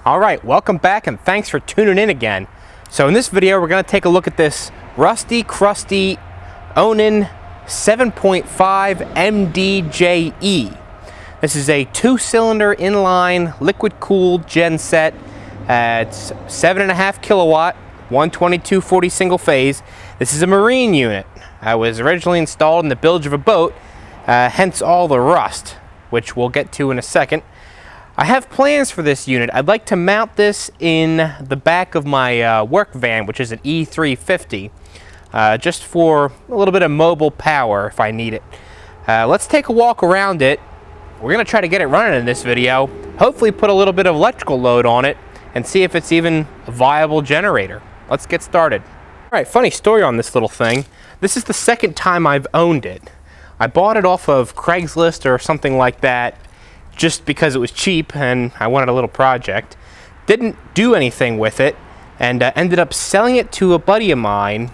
Alright, welcome back and thanks for tuning in again. So in this video we're going to take a look at this rusty, crusty Onan 7.5 MDJE. This is a 2-cylinder inline liquid-cooled genset. It's 7.5 kilowatt, 122/40 single phase. This is a marine unit. It was originally installed in the bilge of a boat, hence all the rust, which we'll get to in a second. I have plans for this unit. I'd like to mount this in the back of my work van, which is an E350, just for a little bit of mobile power if I need it. Let's take a walk around it. We're going to try to get it running in this video, hopefully put a little bit of electrical load on it, and see if it's even a viable generator. Let's get started. Alright, funny story on this little thing. This is the second time I've owned it. I bought it off of Craigslist or something like that, just because it was cheap and I wanted a little project. Didn't do anything with it, and ended up selling it to a buddy of mine.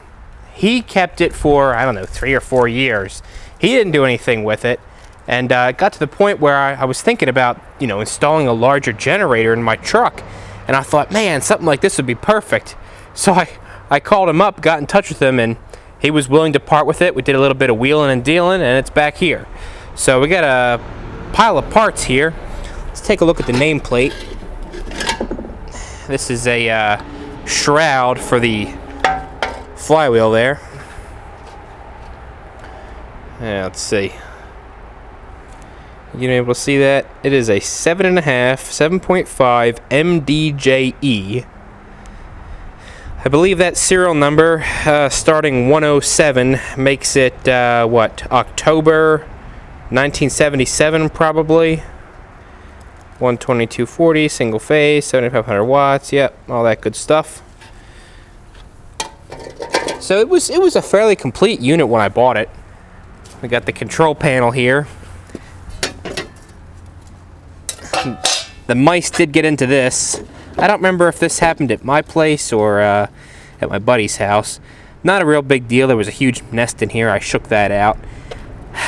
He kept it for, I don't know, 3 or 4 years. He didn't do anything with it, and it got to the point where I was thinking about, installing a larger generator in my truck, and I thought, man, something like this would be perfect. So I called him up, got in touch with him, and he was willing to part with it. We did a little bit of wheeling and dealing, and it's back here. So we got a pile of parts here. Let's take a look at the nameplate. This is a shroud for the flywheel there. Yeah, let's see. You able to see that? It is a 7.5 MDJE. I believe that serial number starting 107 makes it what, October 1977 probably. 122/40 single phase, 7500 watts. Yep, all that good stuff. So it was a fairly complete unit when I bought it. We got the control panel here. The mice did get into this. I don't remember if this happened at my place or at my buddy's house. Not a real big deal. There was a huge nest in here. I shook that out.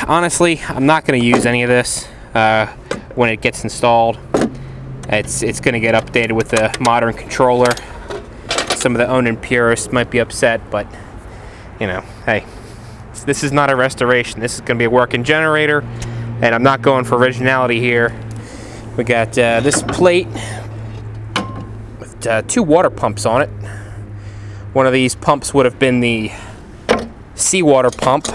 Honestly, I'm not going to use any of this when it gets installed. It's going to get updated with a modern controller. Some of the Onan purists might be upset, but hey, this is not a restoration. This is going to be a working generator, and I'm not going for originality here. We got this plate with 2 water pumps on it. One of these pumps would have been the seawater pump.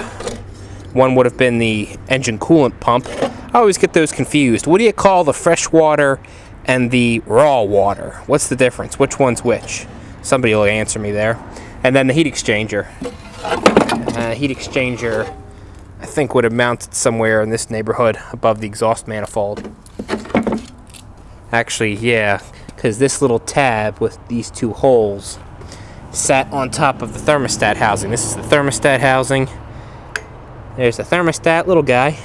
One would have been the engine coolant pump. I always get those confused. What do you call the fresh water and the raw water? What's the difference? Which one's which? Somebody will answer me there. And then the heat exchanger. Heat exchanger, I think, would have mounted somewhere in this neighborhood above the exhaust manifold. Actually, yeah, because this little tab with these 2 holes sat on top of the thermostat housing. This is the thermostat housing. There's the thermostat, little guy.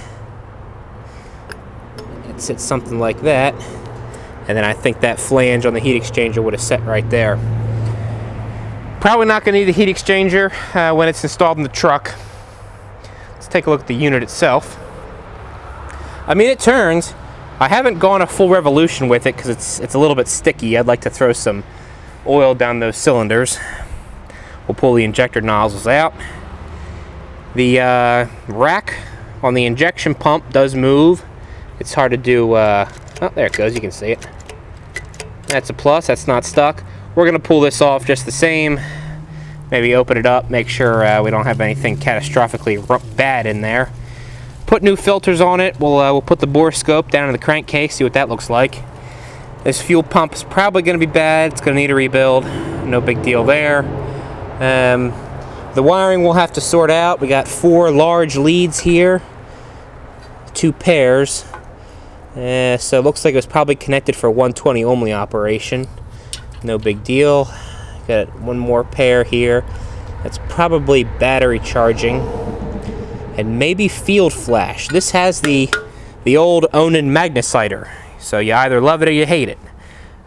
It sits something like that. And then I think that flange on the heat exchanger would have set right there. Probably not going to need a heat exchanger when it's installed in the truck. Let's take a look at the unit itself. I mean, it turns. I haven't gone a full revolution with it because it's a little bit sticky. I'd like to throw some oil down those cylinders. We'll pull the injector nozzles out. The rack on the injection pump does move. It's hard to do. Oh, there it goes. You can see it. That's a plus. That's not stuck. We're going to pull this off just the same. Maybe open it up, make sure we don't have anything catastrophically bad in there. Put new filters on it. We'll put the bore scope down in the crankcase, see what that looks like. This fuel pump is probably going to be bad. It's going to need a rebuild. No big deal there. The wiring we'll have to sort out. We got 4 large leads here, 2 pairs. So it looks like it was probably connected for a 120 ohmly operation. No big deal. Got 1 more pair here. That's probably battery charging. And maybe field flash. This has the old Onan magnesizer. So you either love it or you hate it.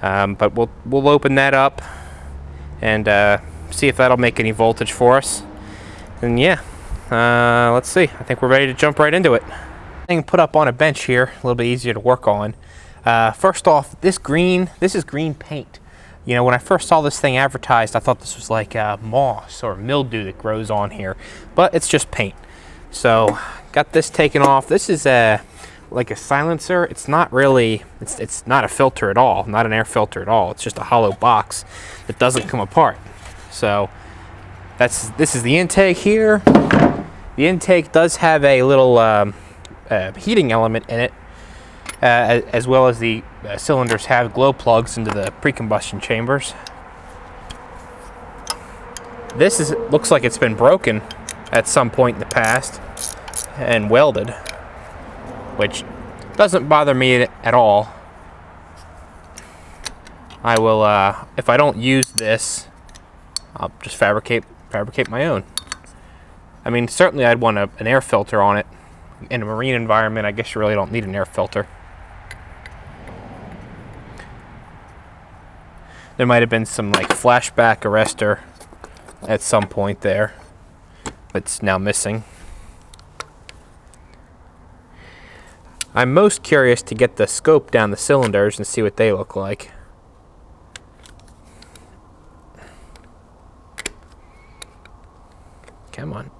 But we'll open that up and see if that'll make any voltage for us. And yeah, let's see. I think we're ready to jump right into it. Thing put up on a bench here, a little bit easier to work on. First off, this is green paint. You know, when I first saw this thing advertised, I thought this was like moss or mildew that grows on here, but it's just paint. So, got this taken off. This is like a silencer. It's not really, it's not a filter at all, not an air filter at all. It's just a hollow box that doesn't come apart. So, this is the intake here. The intake does have a little heating element in it, as well as the cylinders have glow plugs into the pre-combustion chambers. This looks like it's been broken at some point in the past and welded, which doesn't bother me at all. I will, if I don't use this, I'll just fabricate my own. I mean, certainly I'd want an air filter on it. In a marine environment, I guess you really don't need an air filter. There might have been some like flashback arrestor at some point there, but it's now missing. I'm most curious to get the scope down the cylinders and see what they look like. Come on.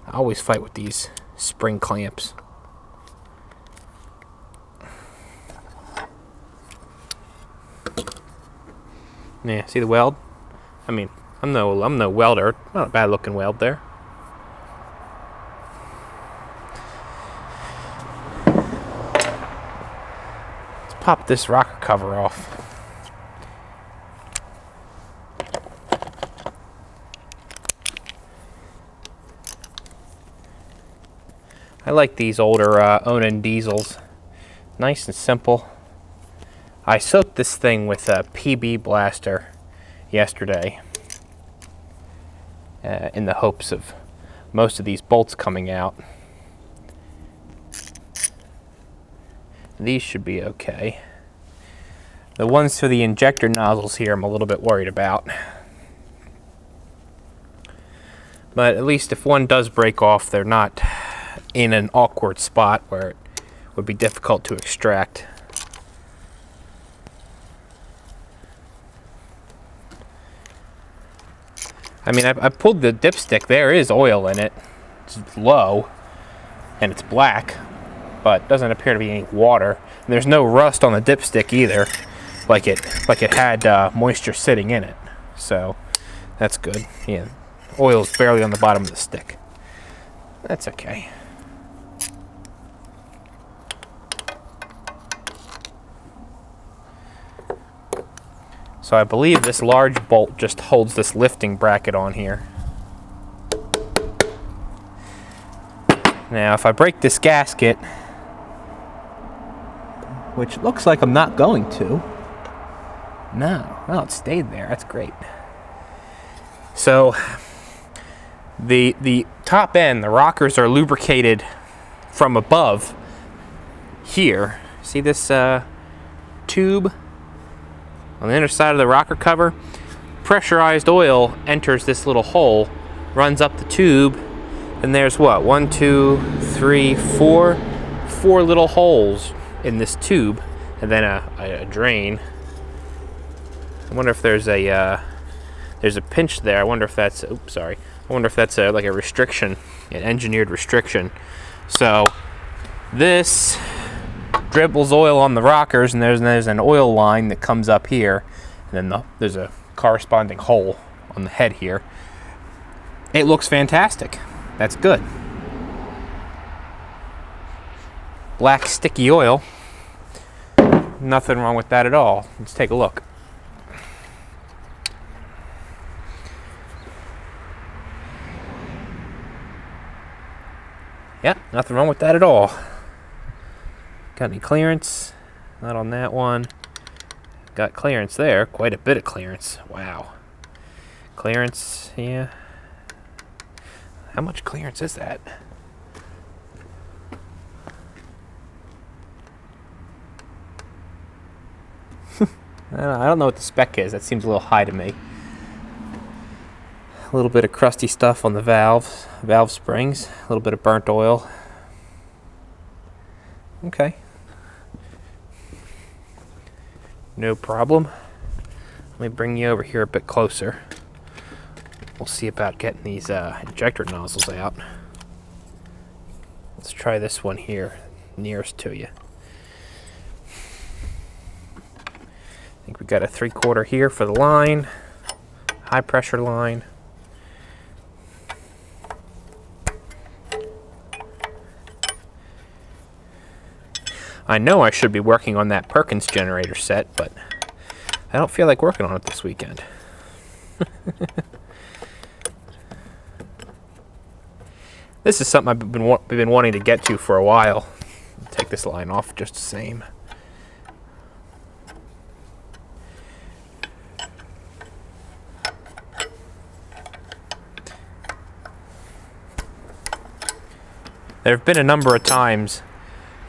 I always fight with these spring clamps. Yeah, see the weld? I mean, I'm no welder. Not a bad looking weld there. Let's pop this rocker cover off. I like these older Onan diesels. Nice and simple. I soaked this thing with a PB blaster yesterday in the hopes of most of these bolts coming out. These should be okay. The ones for the injector nozzles here I'm a little bit worried about. But at least if one does break off, they're not in an awkward spot where it would be difficult to extract. I mean, I pulled the dipstick. There is oil in it. It's low, and it's black, but doesn't appear to be any water. And there's no rust on the dipstick either, like it had moisture sitting in it. So that's good. Yeah, oil's barely on the bottom of the stick. That's okay. So I believe this large bolt just holds this lifting bracket on here. Now if I break this gasket, which looks like I'm not going to. No, well, it stayed there. That's great. So the top end, the rockers are lubricated from above here. See this tube on the inner side of the rocker cover? Pressurized oil enters this little hole, runs up the tube, and there's what? 1, 2, 3, 4 little holes in this tube, and then a drain. I wonder if there's a pinch there. I wonder if that's, oops, sorry. I wonder if that's like a restriction, an engineered restriction. So this dribbles oil on the rockers, and there's an oil line that comes up here, and then there's a corresponding hole on the head here. It looks fantastic. That's good. Black sticky oil. Nothing wrong with that at all. Let's take a look. Yep, nothing wrong with that at all. Got any clearance? Not on that one. Got clearance there. Quite a bit of clearance. Wow. Clearance, yeah. How much clearance is that? I don't know what the spec is. That seems a little high to me. A little bit of crusty stuff on the valve springs. A little bit of burnt oil. Okay. No problem. Let me bring you over here a bit closer. We'll see about getting these injector nozzles out. Let's try this one here, nearest to you. I think we got a 3/4 here for the line, high pressure line. I know I should be working on that Perkins generator set, but I don't feel like working on it this weekend. This is something I've been wanting to get to for a while. Take this line off just the same. There have been a number of times,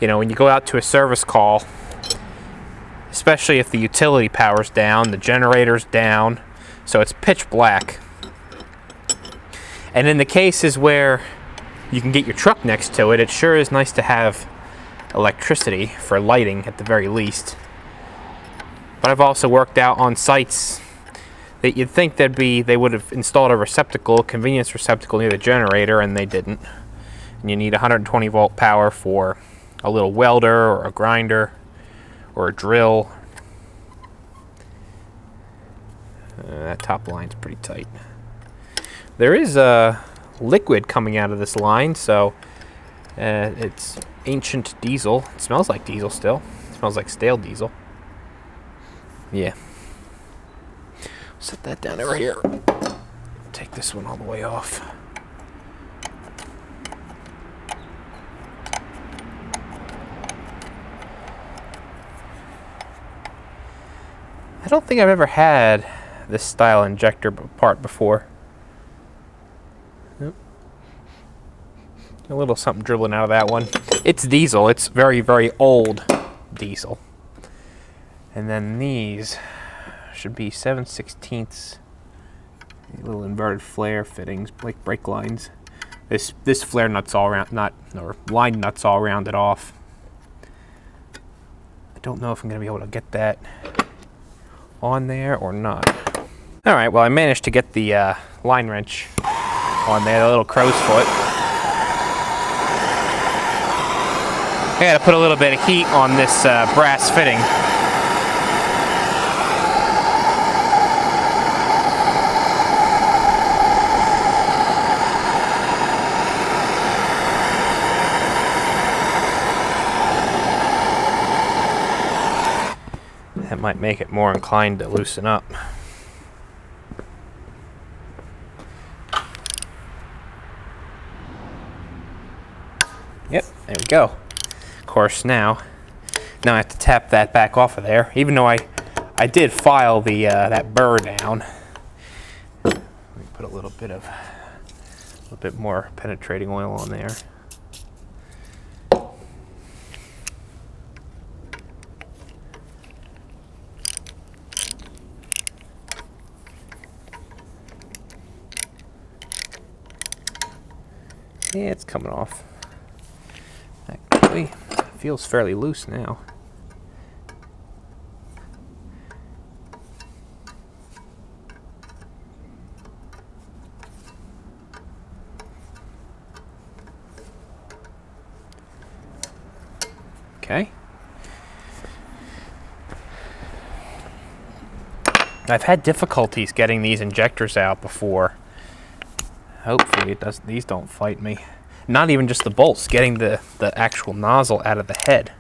you know, when you go out to a service call, especially if the utility power's down, the generator's down, so it's pitch black. And in the cases where you can get your truck next to it, it sure is nice to have electricity for lighting at the very least. But I've also worked out on sites that you'd think they would have installed a receptacle, convenience receptacle near the generator, and they didn't. And you need 120 volt power for a little welder or a grinder or a drill. That top line's pretty tight. There is a liquid coming out of this line, so it's ancient diesel. It smells like diesel still. It smells like stale diesel. Yeah. Set that down over here. Take this one all the way off. I don't think I've ever had this style injector part before. Yep. A little something dribbling out of that one. It's diesel. It's very, very old diesel. And then these should be 7/16 little inverted flare fittings, like brake lines. This flare nut's all round, or line nut's all rounded off. I don't know if I'm gonna be able to get that on there or not. All right, well, I managed to get the line wrench on there, the little crow's foot. I gotta put a little bit of heat on this brass fitting. That might make it more inclined to loosen up. Yep, there we go. Of course, now I have to tap that back off of there. Even though I did file the that burr down. Let me put a little bit more penetrating oil on there. Yeah, it's coming off. Actually, it feels fairly loose now. Okay. I've had difficulties getting these injectors out before. Hopefully these don't fight me. Not even just the bolts, getting the actual nozzle out of the head.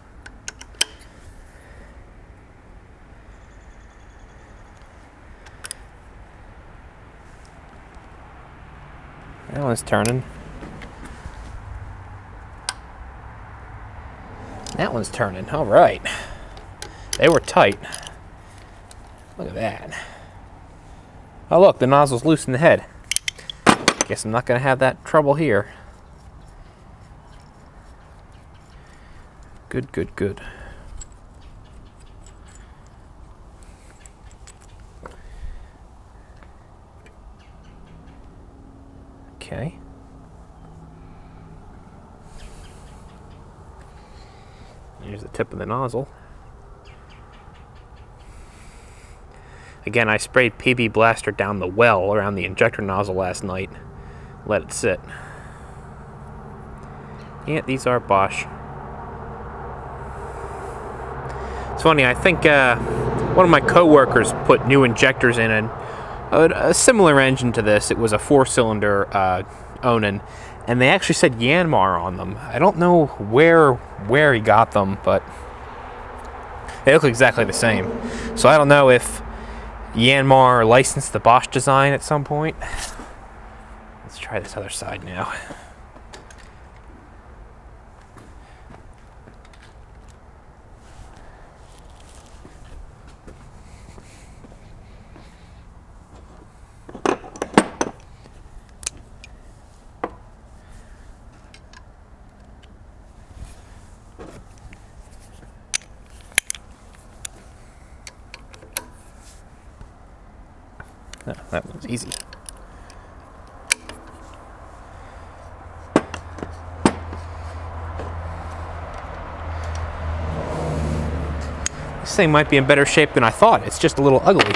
That one's turning. That one's turning. All right. They were tight. Look at that. Oh look, the nozzle's loose in the head. Guess I'm not going to have that trouble here. Good, good, good. Okay. tip of the nozzle. Again, I sprayed PB Blaster down the well around the injector nozzle last night. Let it sit. Yeah, these are Bosch. It's funny, I think one of my co-workers put new injectors in a similar engine to this. It was a 4-cylinder Onan, and they actually said Yanmar on them. I don't know where he got them, but they look exactly the same. So I don't know if Yanmar licensed the Bosch design at some point. Let's try this other side now. Oh, that one's easy. This thing might be in better shape than I thought. It's just a little ugly.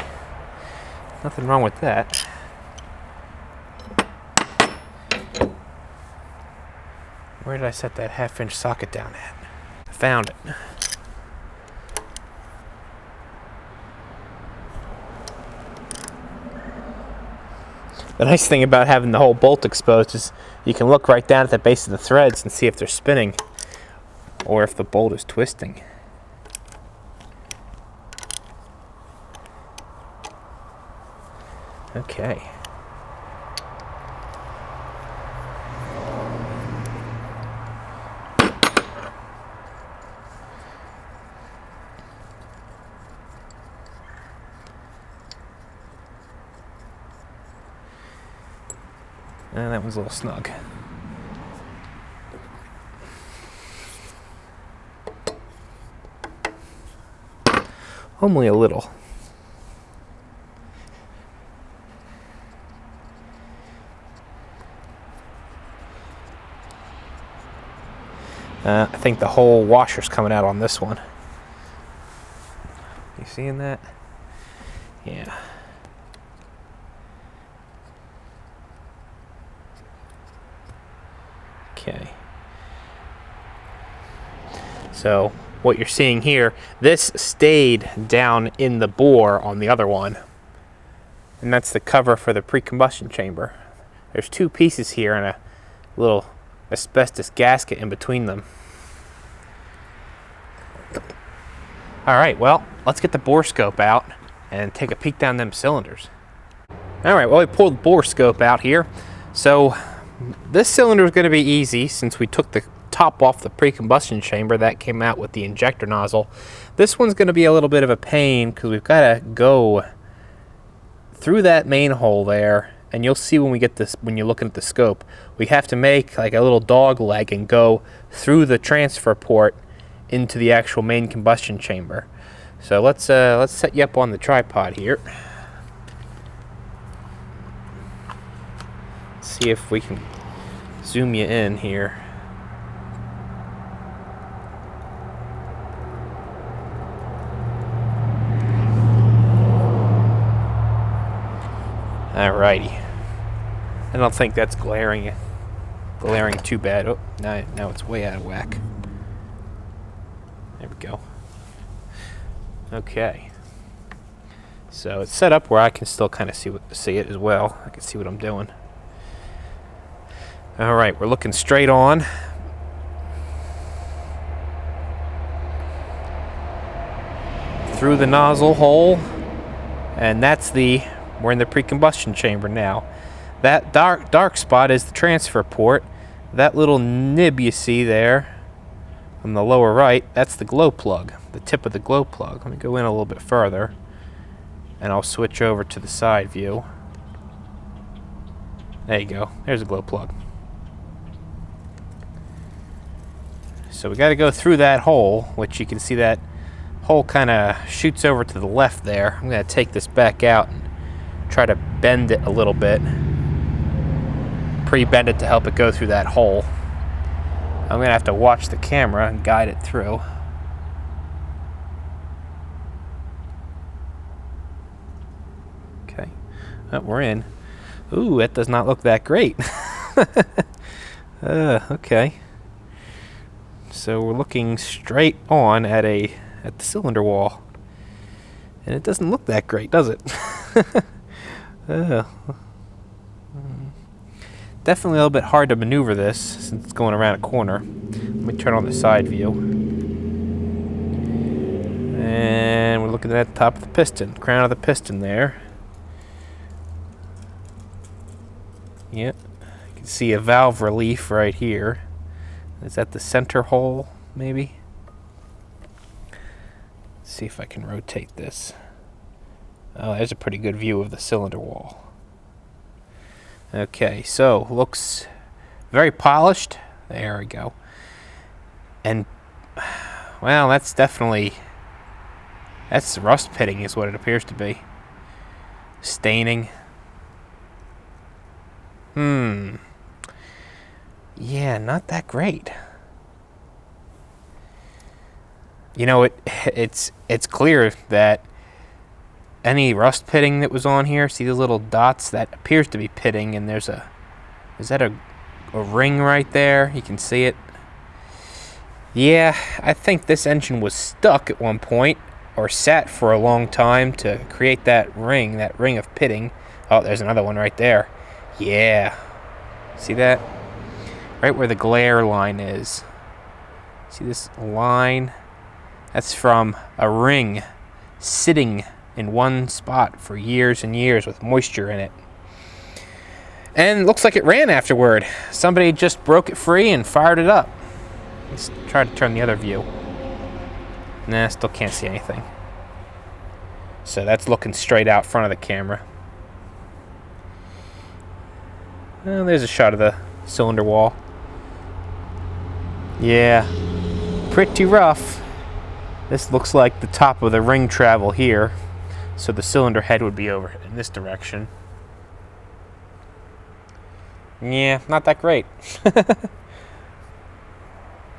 Nothing wrong with that. Where did I set that 1/2-inch socket down at? I found it. The nice thing about having the whole bolt exposed is you can look right down at the base of the threads and see if they're spinning or if the bolt is twisting. Okay. And that one's a little snug. Only a little. I think the whole washer's coming out on this one. You seeing that? Yeah. Okay. So what you're seeing here, this stayed down in the bore on the other one. And that's the cover for the pre-combustion chamber. There's two pieces here and a little asbestos gasket in between them. Alright, well, let's get the bore scope out and take a peek down them cylinders. Alright, well, we pulled the bore scope out here. So this cylinder is going to be easy since we took the top off the pre-combustion chamber that came out with the injector nozzle. This one's going to be a little bit of a pain because we've got to go through that main hole there, and you'll see when we get this, when you're looking at the scope, we have to make like a little dog leg and go through the transfer port into the actual main combustion chamber. So let's set you up on the tripod here. See if we can zoom you in here. Alrighty. I don't think that's glaring too bad. Oh, now it's way out of whack. There we go. Okay. So it's set up where I can still kind of see it as well. I can see what I'm doing. Alright, we're looking straight on. Through the nozzle hole. And that's we're in the pre-combustion chamber now. That dark spot is the transfer port. That little nib you see there on the lower right, that's the glow plug, the tip of the glow plug. Let me go in a little bit further and I'll switch over to the side view. There you go. There's a glow plug. So we got to go through that hole, which you can see that hole kind of shoots over to the left there. I'm going to take this back out and try to bend it a little bit. Pre-bend it to help it go through that hole. I'm going to have to watch the camera and guide it through. Oh, we're in. Ooh, that does not look that great. Okay. So we're looking straight on at the cylinder wall, and it doesn't look that great, does it? Definitely a little bit hard to maneuver this since it's going around a corner. Let me turn on the side view. And we're looking at the top of the piston, crown of the piston there. Yep. You can see a valve relief right here. Is that the center hole, maybe? Let's see if I can rotate this. Oh, there's a pretty good view of the cylinder wall. Okay, so looks very polished. There we go. And, well, that's rust pitting is what it appears to be. Staining. Yeah, not that great. You know, it's clear that any rust pitting that was on here, see the little dots, that appears to be pitting, and is that a ring right there? You can see it. Yeah, I think this engine was stuck at one point, or sat for a long time to create that ring of pitting. Oh, there's another one right there. Yeah. See that? Right where the glare line is. See this line? That's from a ring sitting in one spot for years and years with moisture in it. And it looks like it ran afterward. Somebody just broke it free and fired it up. Let's try to turn the other view. Nah, still can't see anything. So that's looking straight out front of the camera. Well, there's a shot of the cylinder wall. Yeah, pretty rough. This looks like the top of the ring travel here. So the cylinder head would be over in this direction. Yeah, not that great. Let's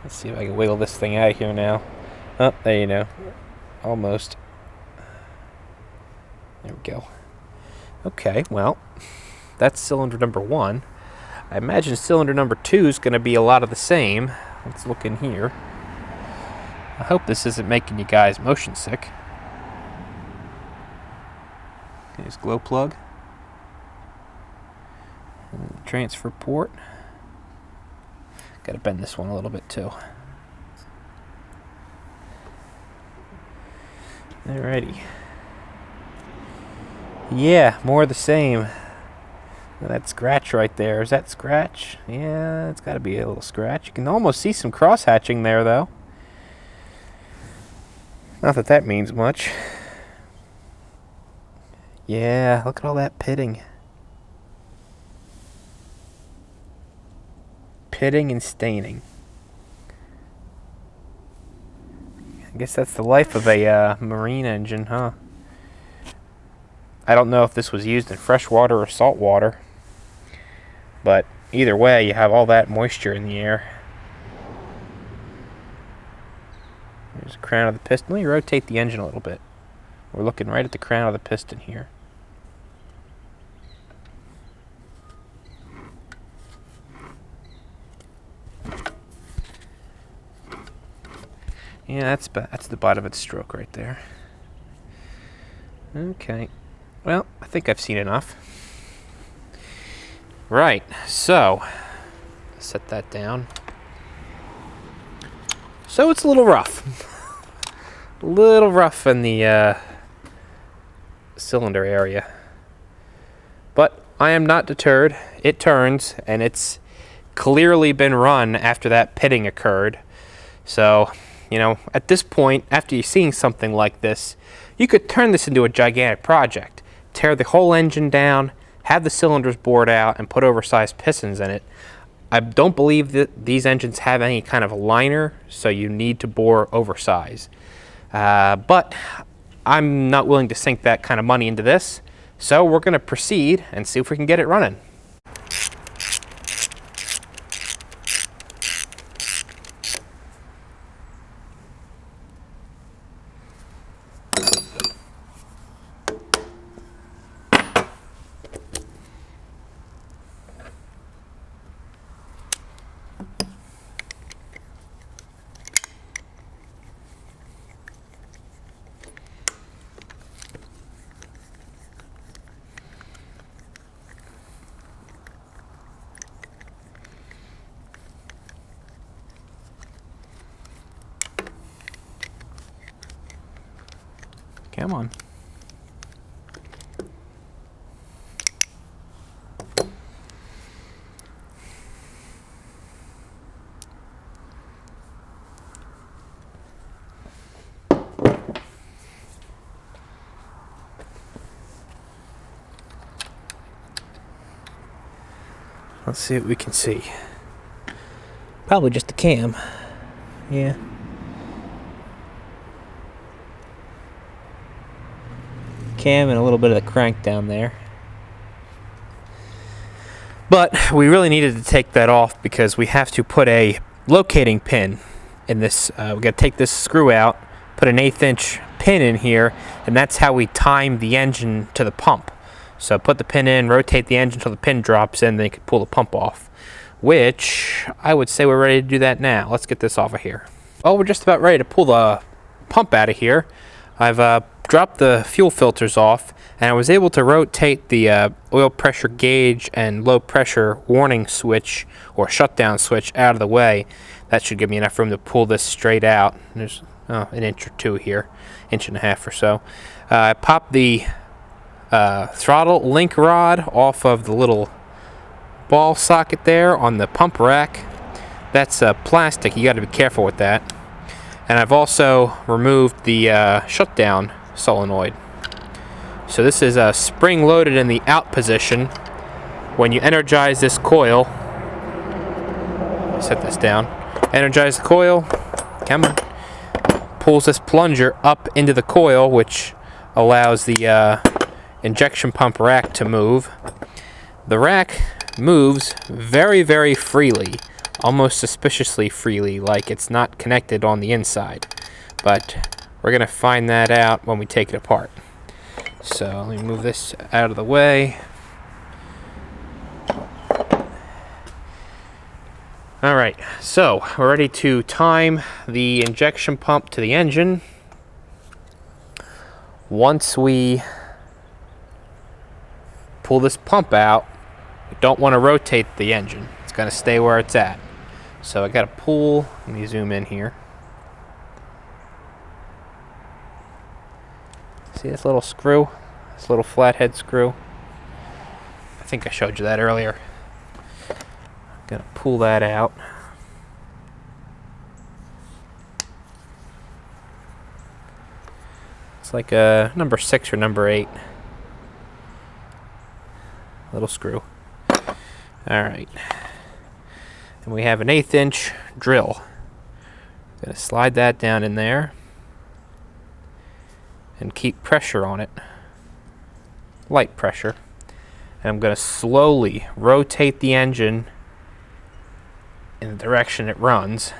see if I can wiggle this thing out of here now. Oh, there you go. Almost. There we go. Okay, well, that's cylinder number 1. I imagine cylinder number 2 is going to be a lot of the same. Let's look in here. I hope this isn't making you guys motion sick. Here's glow plug. And transfer port. Got to bend this one a little bit too. Alrighty. Yeah, more of the same. That scratch right there. Is that scratch? Yeah, it's got to be a little scratch. You can almost see some cross hatching there, though. Not that that means much. Yeah, look at all that pitting. Pitting and staining. I guess that's the life of a marine engine, huh? I don't know if this was used in fresh water or salt water. But either way, you have all that moisture in the air. There's the crown of the piston. Let me rotate the engine a little bit. We're looking right at the crown of the piston here. Yeah, that's the bottom of its stroke right there. Okay. Well, I think I've seen enough. Right, so set that down. So it's a little rough. A little rough in the cylinder area. But I am not deterred. It turns, and it's clearly been run after that pitting occurred. So, you know, at this point, after you're seeing something like this, you could turn this into a gigantic project. Tear the whole engine down, have the cylinders bored out, and put oversized pistons in it. I don't believe that these engines have any kind of liner, so you need to bore oversize. But I'm not willing to sink that kind of money into this, so we're going to proceed and see if we can get it running. Come on. Let's see what we can see. Probably just a cam. Yeah. Cam and a little bit of the crank down there. But we really needed to take that off because we have to put a locating pin in this. We got to take this screw out, put an 1/8 inch pin in here, and that's how we time the engine to the pump. So put the pin in, rotate the engine until the pin drops in, then you can pull the pump off. Which, I would say we're ready to do that now. Let's get this off of here. Well, we're just about ready to pull the pump out of here. I've dropped the fuel filters off, and I was able to rotate the oil pressure gauge and low pressure warning switch, or shutdown switch, out of the way. That should give me enough room to pull this straight out. There's an inch or two here, 1.5 inches or so. I popped the throttle link rod off of the little ball socket there on the pump rack. That's plastic, you got to be careful with that. And I've also removed the shutdown solenoid. So this is spring loaded in the out position. When you energize this coil, set this down, energize the coil, come on, pulls this plunger up into the coil, which allows the injection pump rack to move. The rack moves very, very freely, almost suspiciously freely, like it's not connected on the inside. But we're going to find that out when we take it apart. So let me move this out of the way. Alright, so we're ready to time the injection pump to the engine. Once we pull this pump out, we don't want to rotate the engine. It's going to stay where it's at. So I got to pull, let me zoom in here. See this little screw? This little flathead screw? I think I showed you that earlier. I'm going to pull that out. It's like a number 6 or number 8. Little screw. Alright. And we have an 1/8 inch drill. I'm going to slide that down in there and keep pressure on it. Light pressure. And I'm going to slowly rotate the engine in the direction it runs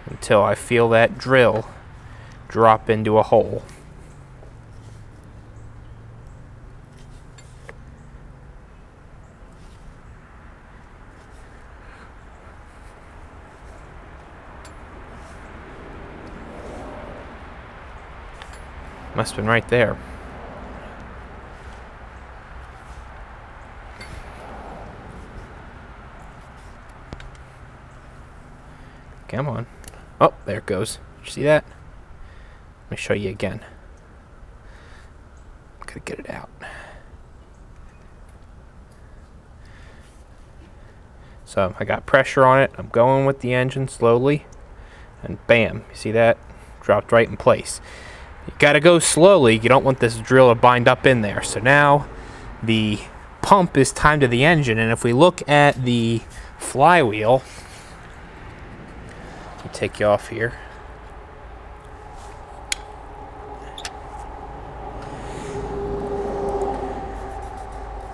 until I feel that drill drop into a hole. Must have been right there. Come on. Oh, there it goes. Did you see that? Let me show you again. Gotta get it out. So I got pressure on it. I'm going with the engine slowly. And bam, you see that? Dropped right in place. You gotta go slowly. You don't want this drill to bind up in there. So now the pump is timed to the engine, and if we look at the flywheel, let me take you off here.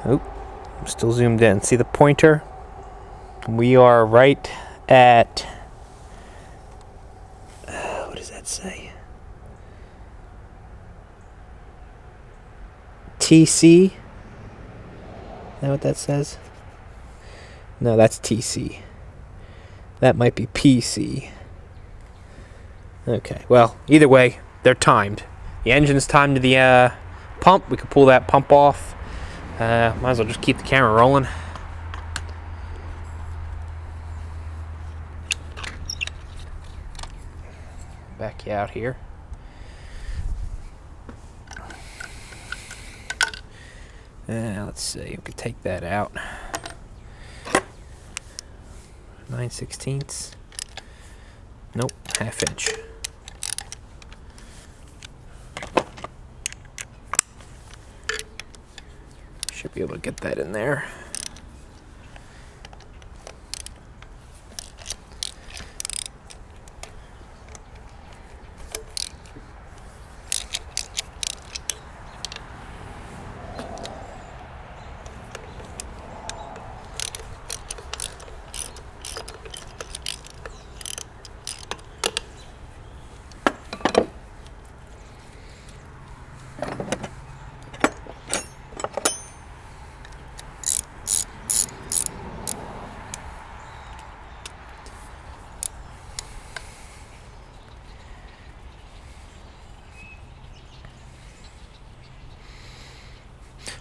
Oh, I'm still zoomed in. See the pointer? We are right at, what does that say? TC? Is that what that says? No, that's TC. That might be PC. Okay, well, either way, they're timed. The engine's timed to the pump. We can pull that pump off. Might as well just keep the camera rolling. back you out here. Let's see, we could take that out. 9/16. Nope, 1/2 inch. Should be able to get that in there.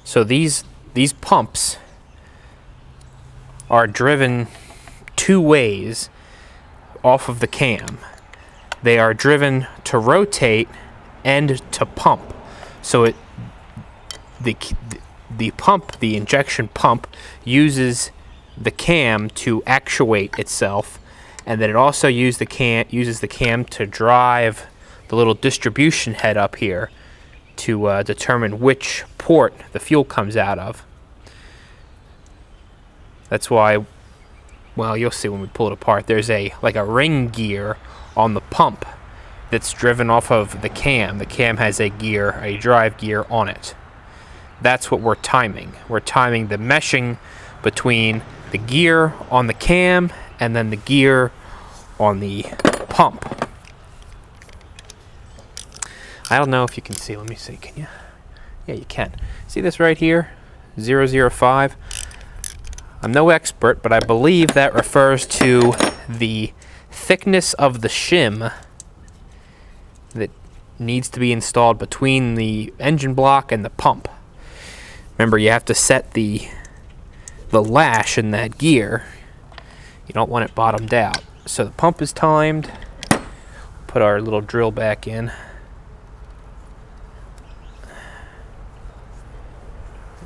So these pumps are driven two ways off of the cam. They are driven to rotate and to pump. So the pump, the injection pump, uses the cam to actuate itself, and then it also uses the cam to drive the little distribution head up here to determine which port the fuel comes out of. That's why, well, you'll see when we pull it apart, there's like a ring gear on the pump that's driven off of the cam. The cam has a drive gear on it. That's what we're timing. We're timing the meshing between the gear on the cam and then the gear on the pump. I don't know if you can see. Let me see. Can you? Yeah, you can. See this right here? 005. I'm no expert, but I believe that refers to the thickness of the shim that needs to be installed between the engine block and the pump. Remember, you have to set the lash in that gear. You don't want it bottomed out. So the pump is timed. Put our little drill back in.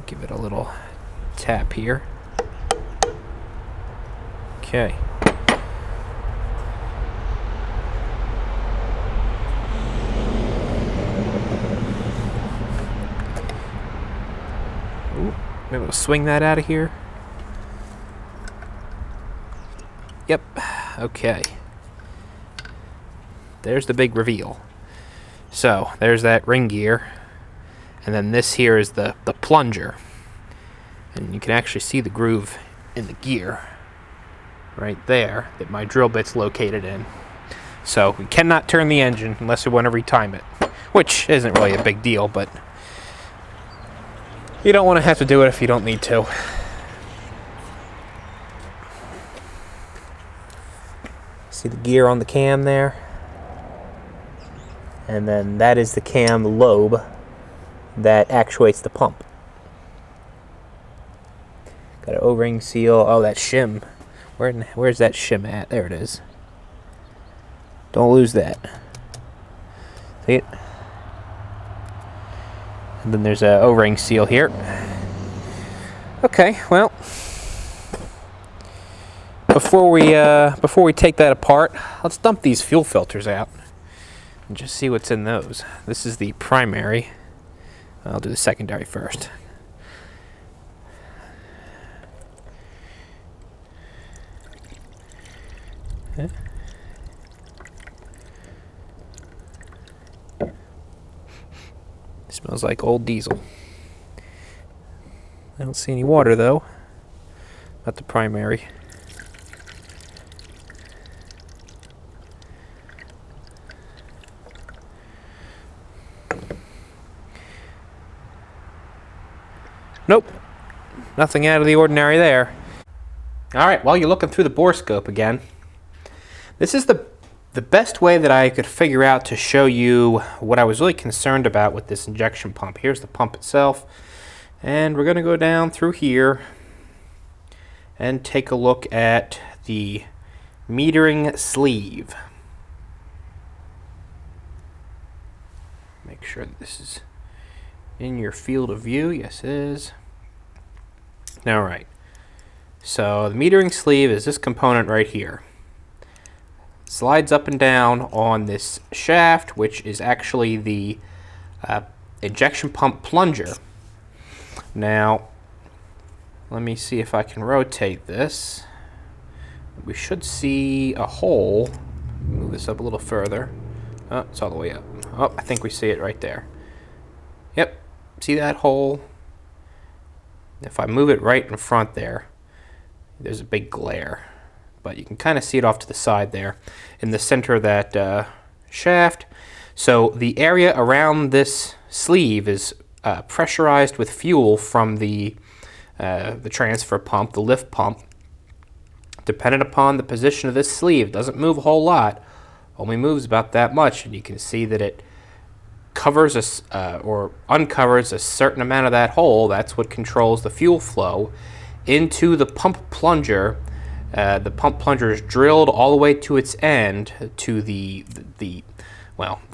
Give it a little tap here. Okay. Ooh, be able to swing that out of here. Yep. Okay. There's the big reveal. So there's that ring gear. And then this here is the plunger. And you can actually see the groove in the gear right there that my drill bit's located in. So we cannot turn the engine unless we want to retime it, which isn't really a big deal, but you don't want to have to do it if you don't need to. See the gear on the cam there? And then that is the cam lobe that actuates the pump. Got an O-ring seal. Oh, that shim. Where's that shim at? There it is. Don't lose that. See it? And then there's a O-ring seal here. Okay, well, before we take that apart, let's dump these fuel filters out and just see what's in those. This is the primary. I'll do the secondary first. Okay. Smells like old diesel. I don't see any water though. Not the primary. Nope, nothing out of the ordinary there. Alright, while you're looking through the bore scope again, this is the best way that I could figure out to show you what I was really concerned about with this injection pump. Here's the pump itself, and we're going to go down through here and take a look at the metering sleeve. Make sure that this is in your field of view. Yes, it is. All right. So the metering sleeve is this component right here. Slides up and down on this shaft, which is actually the injection pump plunger. Now, let me see if I can rotate this. We should see a hole. Move this up a little further. Oh, it's all the way up. Oh, I think we see it right there. Yep, see that hole? If I move it right in front there, there's a big glare. But you can kind of see it off to the side there in the center of that shaft. So the area around this sleeve is pressurized with fuel from the transfer pump, the lift pump. Dependent upon the position of this sleeve, it doesn't move a whole lot, only moves about that much, and you can see that it covers or uncovers a certain amount of that hole. That's what controls the fuel flow into the pump plunger. The pump plunger is drilled all the way to its end, to the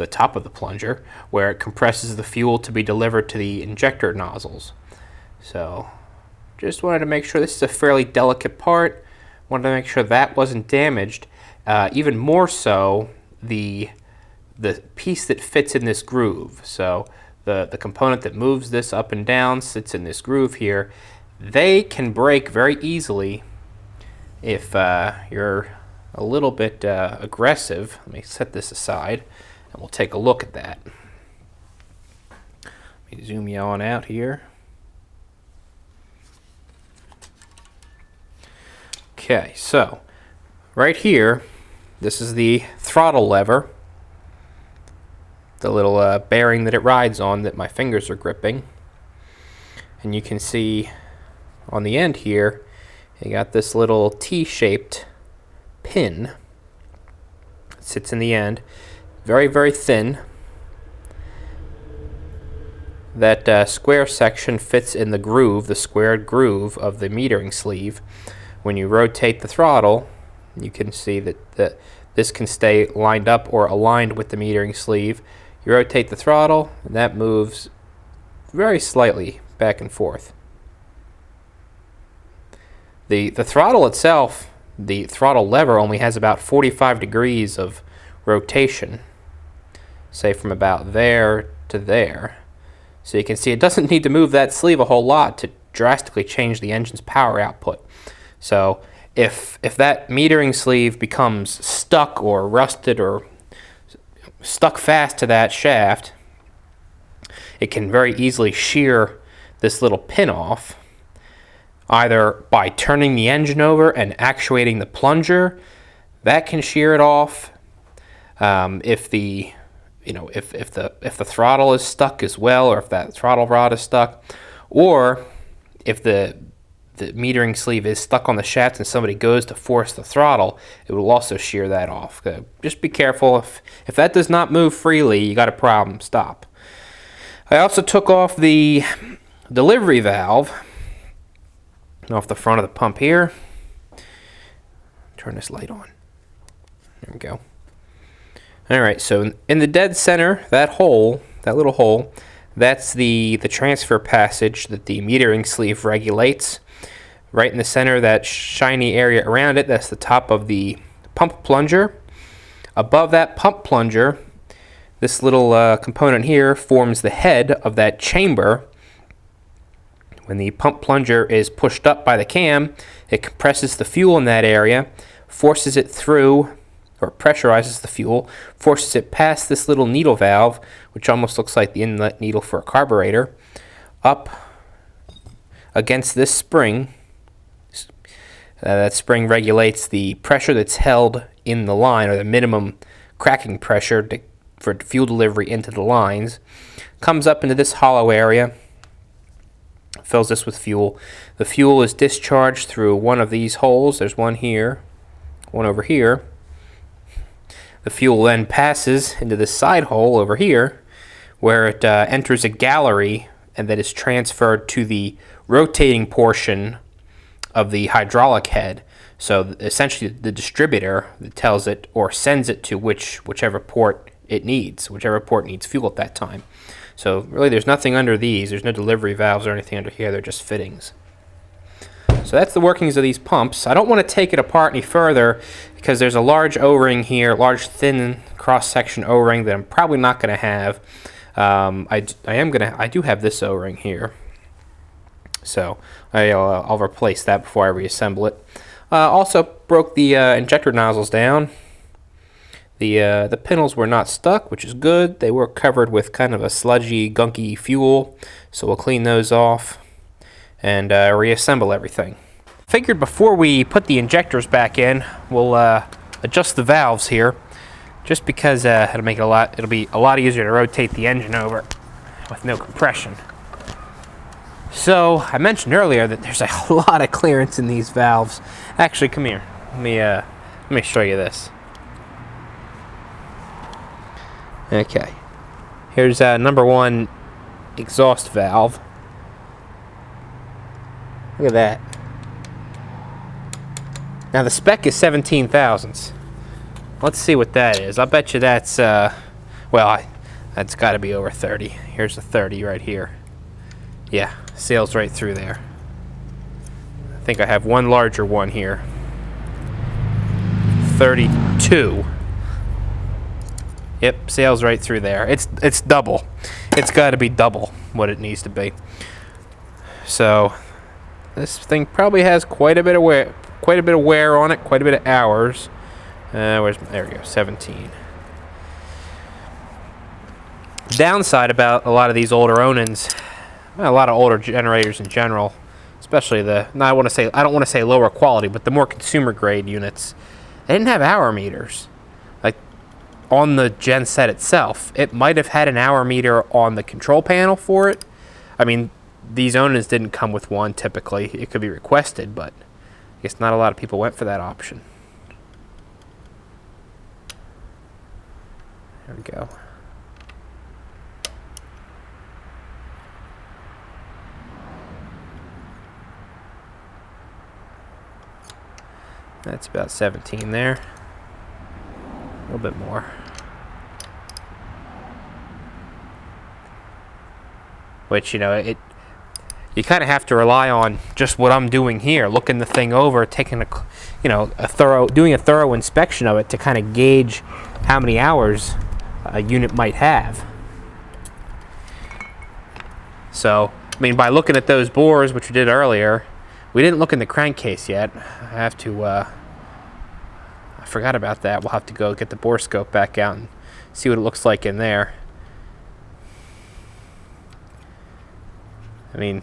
top of the plunger, where it compresses the fuel to be delivered to the injector nozzles. So, just wanted to make sure this is a fairly delicate part. Wanted to make sure that wasn't damaged. Even more so, the piece that fits in this groove. So, the component that moves this up and down sits in this groove here. They can break very easily if you're a little bit aggressive. Let me set this aside and we'll take a look at that. Let me zoom you on out here. Okay, so right here, this is the throttle lever, the little bearing that it rides on that my fingers are gripping. And you can see on the end here, you got this little T-shaped pin. It sits in the end, very, very thin. That square section fits in the groove, the squared groove of the metering sleeve. When you rotate the throttle, you can see that this can stay lined up or aligned with the metering sleeve. You rotate the throttle, and that moves very slightly back and forth. The throttle itself, the throttle lever only has about 45 degrees of rotation, say from about there to there. So you can see it doesn't need to move that sleeve a whole lot to drastically change the engine's power output. So if that metering sleeve becomes stuck or rusted or stuck fast to that shaft, it can very easily shear this little pin off, either by turning the engine over and actuating the plunger. That can shear it off. If the throttle is stuck as well, or if that throttle rod is stuck, or if the metering sleeve is stuck on the shaft and somebody goes to force the throttle, it will also shear that off. Just be careful. If that does not move freely, you got a problem. Stop. I also took off the delivery valve off the front of the pump here. Turn this light on. There we go. Alright, so in the dead center, that hole, that little hole, that's the transfer passage that the metering sleeve regulates. Right in the center, that shiny area around it, that's the top of the pump plunger. Above that pump plunger, this little component here forms the head of that chamber. When the pump plunger is pushed up by the cam, it compresses the fuel in that area, forces it through, or pressurizes the fuel, forces it past this little needle valve, which almost looks like the inlet needle for a carburetor, up against this spring. That spring regulates the pressure that's held in the line, or the minimum cracking pressure for fuel delivery into the lines. Comes up into this hollow area, fills this with fuel. The fuel is discharged through one of these holes. There's one here, one over here. The fuel then passes into this side hole over here, where it enters a gallery and that is transferred to the rotating portion of the hydraulic head. So essentially the distributor that tells it or sends it to whichever port it needs, whichever port needs fuel at that time. So really there's nothing under these. There's no delivery valves or anything under here. They're just fittings. So that's the workings of these pumps. I don't want to take it apart any further because there's a large O-ring here, large thin cross-section O-ring that I'm probably not going to have. I do have this O-ring here, so I'll replace that before I reassemble it. Also broke the injector nozzles down. The pinholes were not stuck, which is good. They were covered with kind of a sludgy, gunky fuel, so we'll clean those off and reassemble everything. Figured before we put the injectors back in, we'll adjust the valves here, just because it'll be a lot easier to rotate the engine over with no compression. So I mentioned earlier that there's a lot of clearance in these valves. Actually, come here. Let me show you this. Okay. Here's number 1 exhaust valve. Look at that. Now the spec is 17 thousandths. Let's see what that is. I bet you that's well, that's got to be over 30. Here's a 30 right here. Yeah, sails right through there. I think I have one larger one here. 32. Yep, sails right through there. It's double. It's got to be double what it needs to be. So this thing probably has quite a bit of wear on it, quite a bit of hours. There we go, 17. Downside about a lot of these older Onans, a lot of older generators in general, especially I don't want to say lower quality, but the more consumer grade units, they didn't have hour meters. Like on the gen set itself, it might have had an hour meter on the control panel for it. I mean, these Onans didn't come with one typically. It could be requested, but I guess not a lot of people went for that option. There we go. That's about 17 there. A little bit more. Which, you know, you kind of have to rely on just what I'm doing here, looking the thing over, taking doing a thorough inspection of it to kind of gauge how many hours a unit might have. So, I mean, by looking at those bores, which we did earlier, we didn't look in the crankcase yet. I have to, I forgot about that. We'll have to go get the bore scope back out and see what it looks like in there. I mean,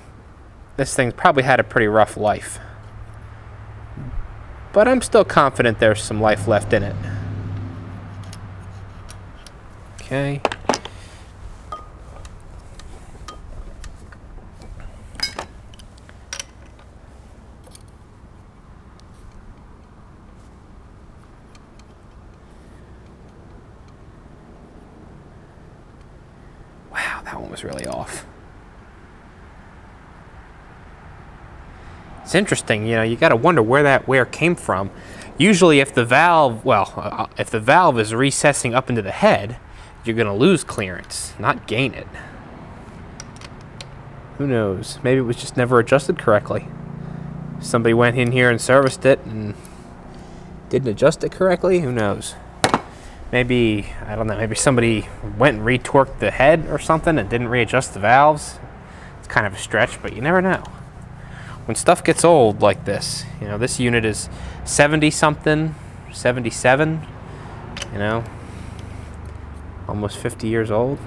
this thing's probably had a pretty rough life. But I'm still confident there's some life left in it. Okay. Wow, that one was really off. It's interesting, you know, you got to wonder where that wear came from. Usually if the valve, if the valve is recessing up into the head, you're going to lose clearance, not gain it. Who knows? Maybe it was just never adjusted correctly. Somebody went in here and serviced it and didn't adjust it correctly. Who knows? Maybe, I don't know, maybe somebody went and retorqued the head or something and didn't readjust the valves. It's kind of a stretch, but you never know. When stuff gets old like this, you know, this unit is 70-something, 77, you know, almost 50 years old.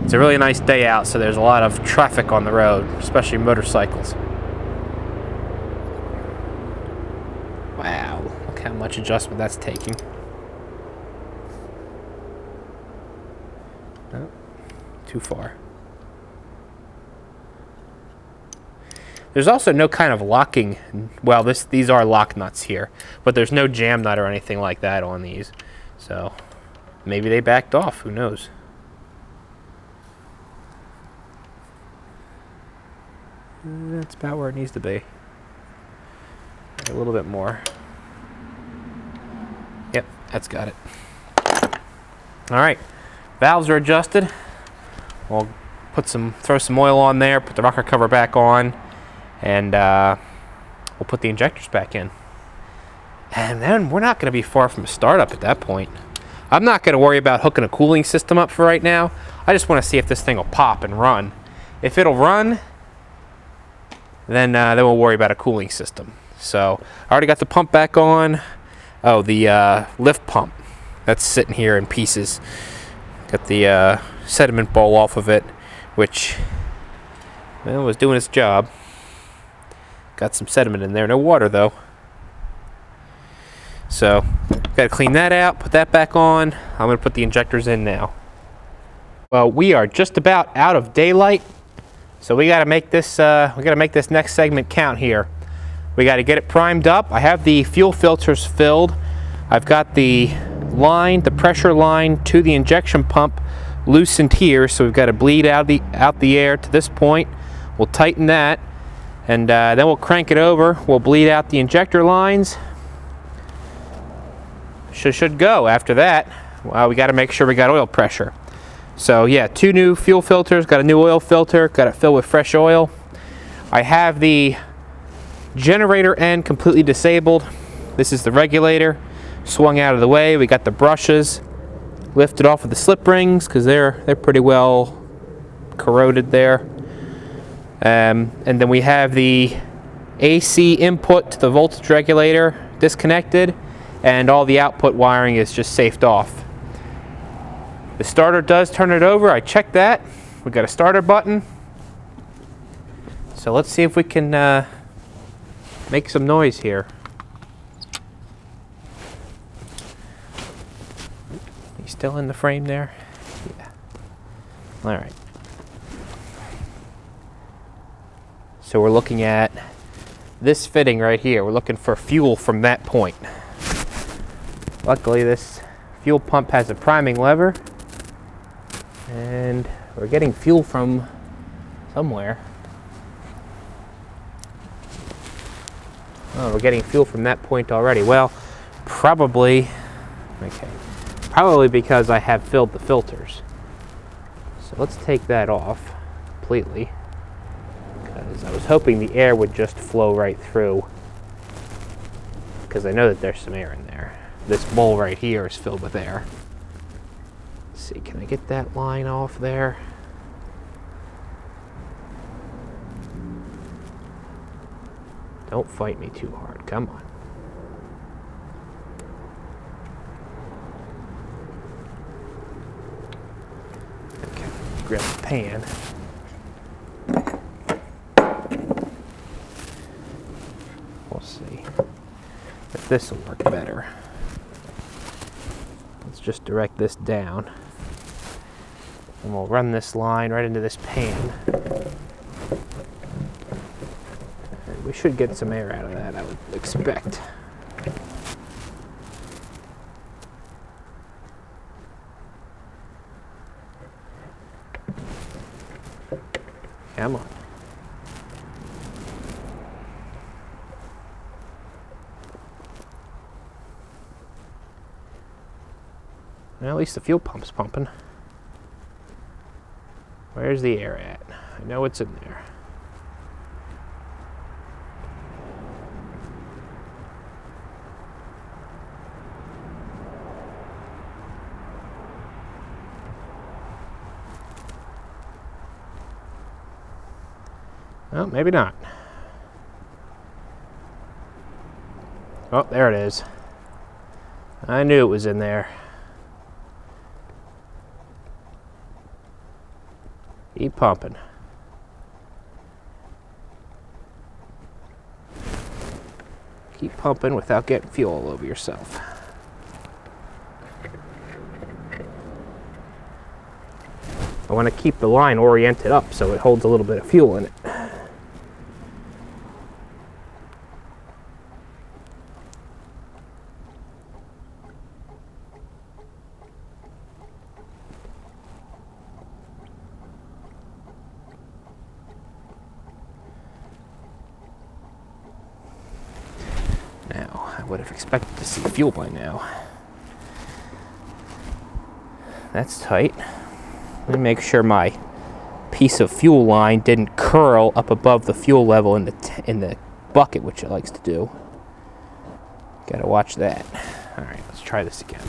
It's a really nice day out, so there's a lot of traffic on the road, especially motorcycles. Wow, look how much adjustment that's taking. Oh, too far. There's also no kind of locking, well, these are lock nuts here, but there's no jam nut or anything like that on these. So maybe they backed off, who knows? That's about where it needs to be. A little bit more. That's got it. All right, valves are adjusted. We'll throw some oil on there, put the rocker cover back on, and we'll put the injectors back in. And then we're not going to be far from a startup at that point. I'm not going to worry about hooking a cooling system up for right now. I just want to see if this thing will pop and run. If it'll run, then we'll worry about a cooling system. So I already got the pump back on. Oh, the lift pump. That's sitting here in pieces. Got the sediment bowl off of it, which, well, was doing its job. Got some sediment in there. No water, though. So, got to clean that out, put that back on. I'm going to put the injectors in now. Well, we are just about out of daylight, so we got to make this next segment count here. We got to get it primed up. I have the fuel filters filled. I've got the pressure line to the injection pump loosened here, so we've got to bleed out the air to this point. We'll tighten that, and then we'll crank it over. We'll bleed out the injector lines. Should go. After that, well, we got to make sure we got oil pressure. So yeah, 2 new fuel filters, got a new oil filter, got it filled with fresh oil. I have the generator end completely disabled. This is the regulator, swung out of the way. We got the brushes lifted off of the slip rings because they're pretty well corroded there. And then we have the AC input to the voltage regulator disconnected, and all the output wiring is just safed off. The starter does turn it over. I checked that. We got a starter button. So let's see if we can make some noise here. You still in the frame there? Yeah. All right. So we're looking at this fitting right here. We're looking for fuel from that point. Luckily, this fuel pump has a priming lever, and we're getting fuel from somewhere. Oh, we're getting fuel from that point already. Well, probably because I have filled the filters. So let's take that off completely, because I was hoping the air would just flow right through, because I know that there's some air in there. This bowl right here is filled with air. Let's see, can I get that line off there? Don't fight me too hard, come on. Okay, grab the pan. We'll see if this will work better. Let's just direct this down, and we'll run this line right into this pan. And we should get some air out of that, I would expect. Come on. Well, at least the fuel pump's pumping. Where's the air at? I know it's in there. Well, maybe not. Oh, there it is. I knew it was in there. Keep pumping. Keep pumping without getting fuel all over yourself. I want to keep the line oriented up so it holds a little bit of fuel in it. Now, I would have expected to see fuel by now. that's tight. Let me make sure my piece of fuel line didn't curl up above the fuel level in the bucket, which it likes to do. Gotta watch that. All right, let's try this again.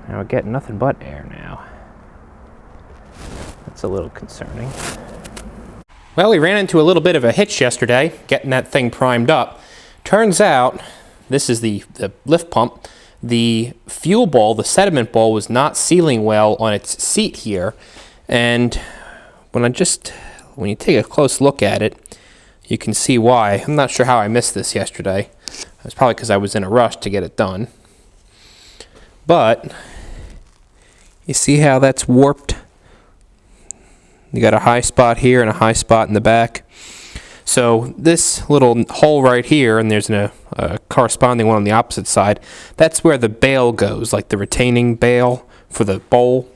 Now we're getting nothing but air now. That's a little concerning. Well, we ran into a little bit of a hitch yesterday, getting that thing primed up. Turns out, this is the lift pump, the fuel bowl, the sediment bowl, was not sealing well on its seat here. And when you take a close look at it, you can see why. I'm not sure how I missed this yesterday. It's probably because I was in a rush to get it done. But you see how that's warped? You got a high spot here and a high spot in the back. So this little hole right here, and there's a corresponding one on the opposite side, that's where the bail goes, like the retaining bail for the bowl.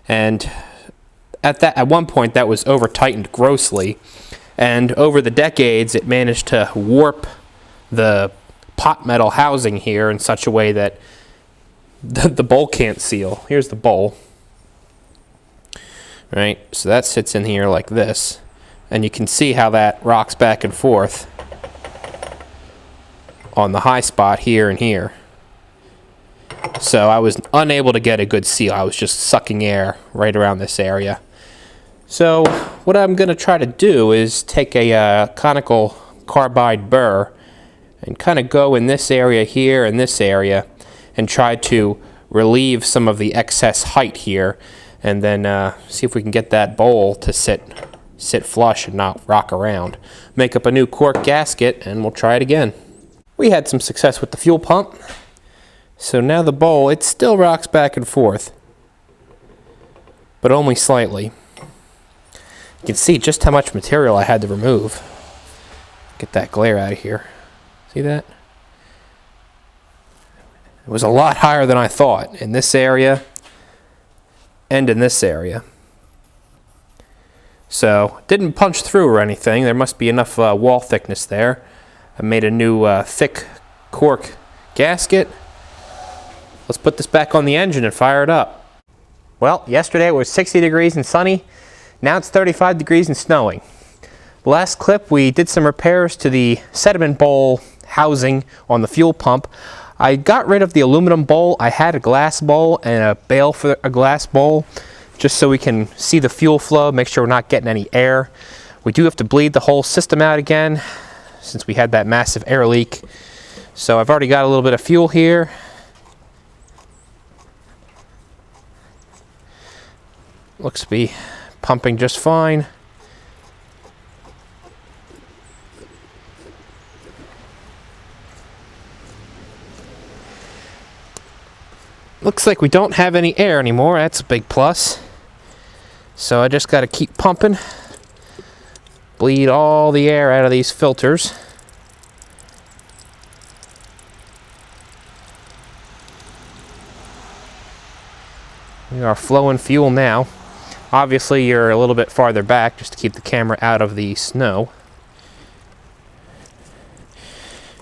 And at one point that was over tightened grossly, and over the decades it managed to warp the pot metal housing here in such a way that the bowl can't seal. Here's the bowl. Right, so that sits in here like this, and you can see how that rocks back and forth on the high spot here and here. So I was unable to get a good seal. I was just sucking air right around this area. So what I'm going to try to do is take a conical carbide burr and kind of go in this area here and this area and try to relieve some of the excess height here, and then see if we can get that bowl to sit flush and not rock around. Make up a new cork gasket and we'll try it again. We had some success with the fuel pump. So now the bowl, it still rocks back and forth, but only slightly. You can see just how much material I had to remove. Get that glare out of here. See that? It was a lot higher than I thought in this area and in this area. So, didn't punch through or anything. There must be enough wall thickness there. I made a new thick cork gasket. Let's put this back on the engine and fire it up. Well, yesterday it was 60 degrees and sunny. Now it's 35 degrees and snowing. Last clip we did some repairs to the sediment bowl housing on the fuel pump. I got rid of the aluminum bowl. I had a glass bowl and a bail for a glass bowl, just so we can see the fuel flow, make sure we're not getting any air. We do have to bleed the whole system out again, since we had that massive air leak. So I've already got a little bit of fuel here. Looks to be pumping just fine. Looks like we don't have any air anymore. That's a big plus. So I just got to keep pumping. Bleed all the air out of these filters. We are flowing fuel now. Obviously you're a little bit farther back just to keep the camera out of the snow.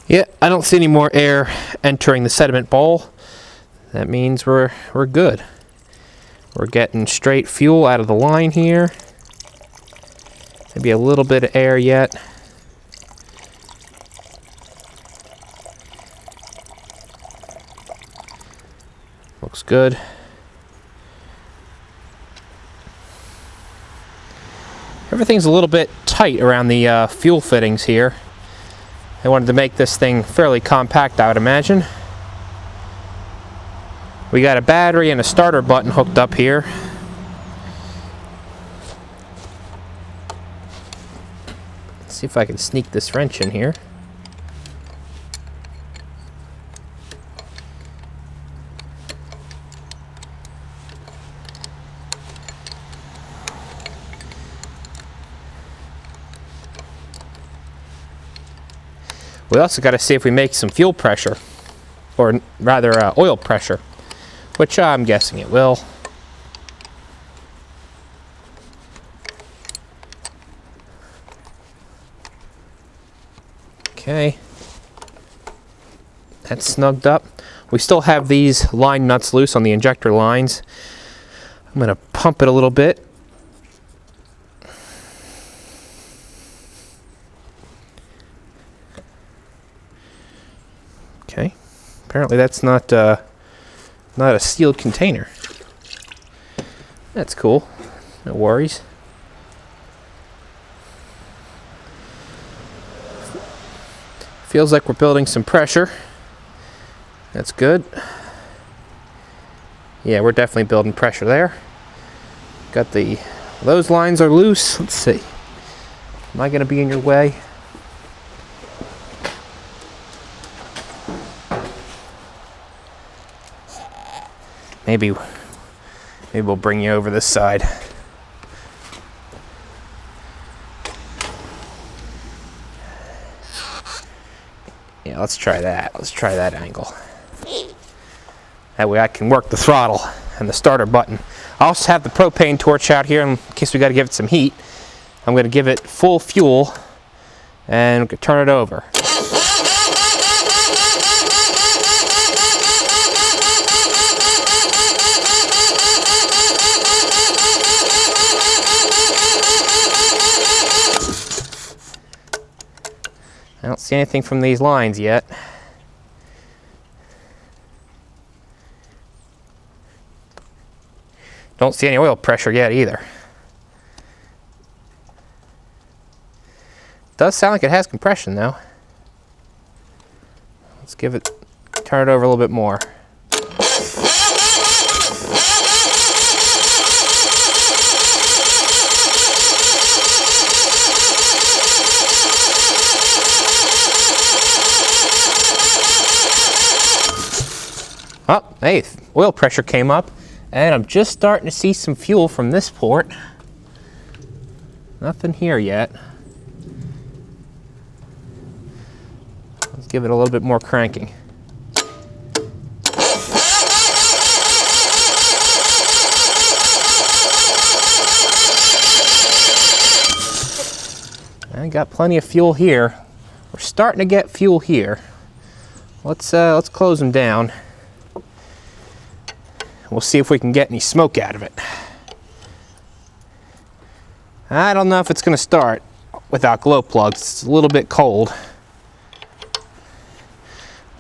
Yeah, I don't see any more air entering the sediment bowl. That means we're good. We're getting straight fuel out of the line here. Maybe a little bit of air yet. Looks good. Everything's a little bit tight around the fuel fittings here. I wanted to make this thing fairly compact, I would imagine. We got a battery and a starter button hooked up here. Let's see if I can sneak this wrench in here. We also got to see if we make some fuel pressure, or rather oil pressure, which I'm guessing it will. Okay, that's snugged up. We still have these line nuts loose on the injector lines. I'm going to pump it a little bit. Okay, apparently that's not a sealed container. That's cool. No worries. Feels like we're building some pressure. That's good. Yeah, we're definitely building pressure there. Got those lines are loose. Let's see. Am I going to be in your way? Maybe we'll bring you over this side. Yeah, let's try that. Let's try that angle. That way I can work the throttle and the starter button. I also have the propane torch out here in case we got to give it some heat. I'm going to give it full fuel and turn it over. I don't see anything from these lines yet. Don't see any oil pressure yet either. Does sound like it has compression though. Let's turn it over a little bit more. Oh, hey, oil pressure came up, and I'm just starting to see some fuel from this port. Nothing here yet. Let's give it a little bit more cranking. I got plenty of fuel here. We're starting to get fuel here. Let's close them down. We'll see if we can get any smoke out of it. I don't know if it's going to start without glow plugs. It's a little bit cold.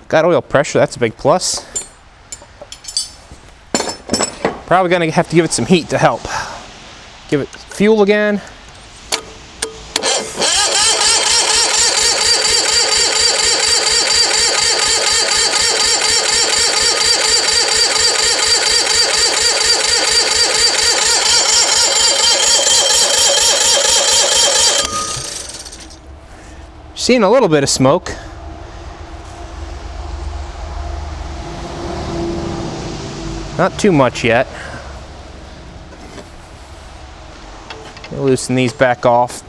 Got oil pressure, that's a big plus. Probably going to have to give it some heat to help. Give it fuel again. Seeing a little bit of smoke. Not too much yet. We'll loosen these back off.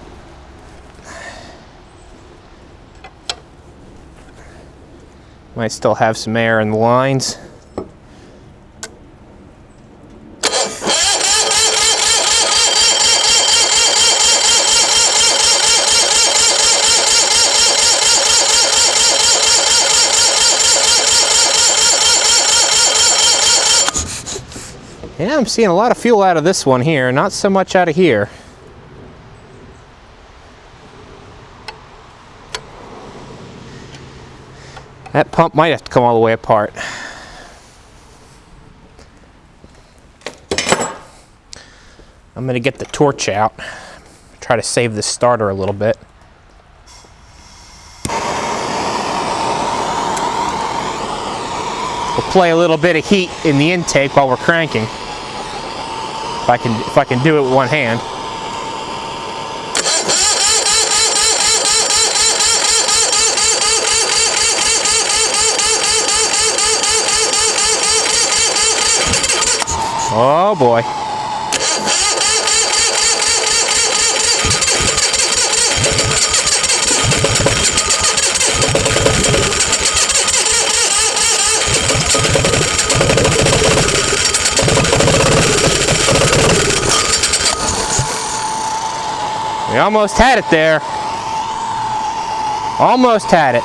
Might still have some air in the lines. Yeah, I'm seeing a lot of fuel out of this one here, not so much out of here. That pump might have to come all the way apart. I'm going to get the torch out, try to save this starter a little bit. We'll play a little bit of heat in the intake while we're cranking. If I can do it with one hand. Oh boy. We almost had it there. Almost had it.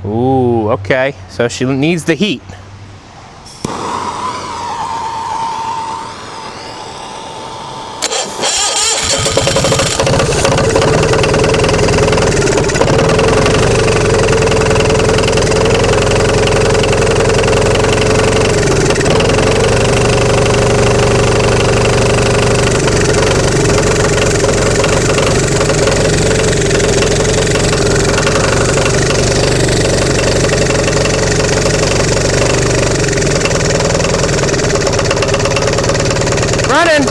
Ooh, okay. So she needs the heat. Running.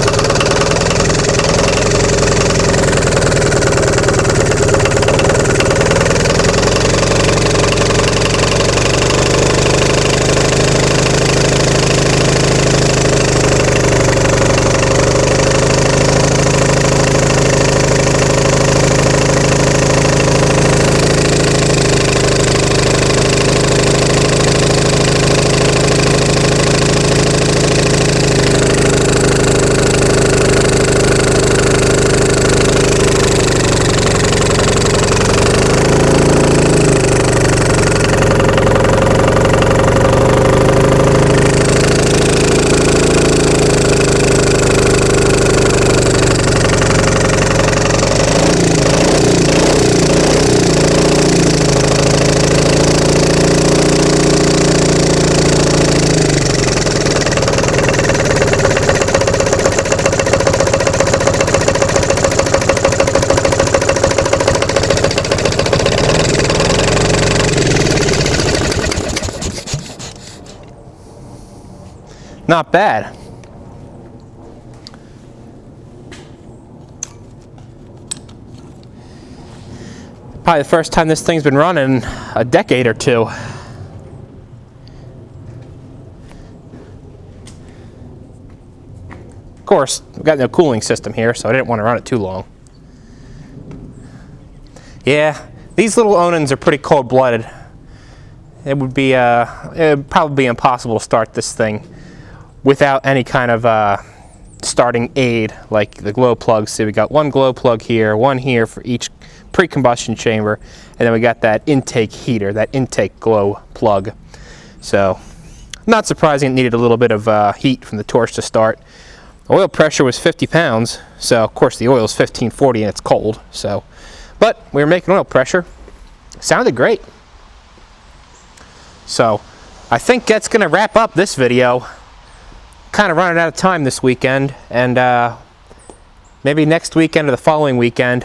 Not bad. Probably the first time this thing's been running in a decade or two. Of course, we've got no cooling system here, so I didn't want to run it too long. Yeah, these little Onans are pretty cold-blooded. It would probably be impossible to start this thing without any kind of starting aid, like the glow plugs. So we got one glow plug here, one here for each pre-combustion chamber, and then we got that intake heater, that intake glow plug. So, not surprising it needed a little bit of heat from the torch to start. Oil pressure was 50 pounds, so of course the oil is 1540 and it's cold. So, but we were making oil pressure. Sounded great. So, I think that's going to wrap up this video. Kind of running out of time this weekend, and maybe next weekend or the following weekend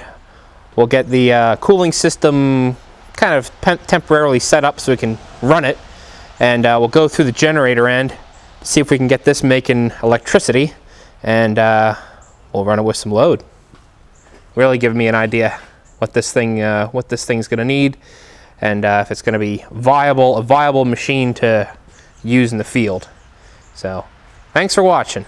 we'll get the cooling system kind of temporarily set up so we can run it, and we'll go through the generator end, see if we can get this making electricity, and we'll run it with some load. Really give me an idea what this thing's going to need, and if it's going to be a viable machine to use in the field. So, thanks for watching.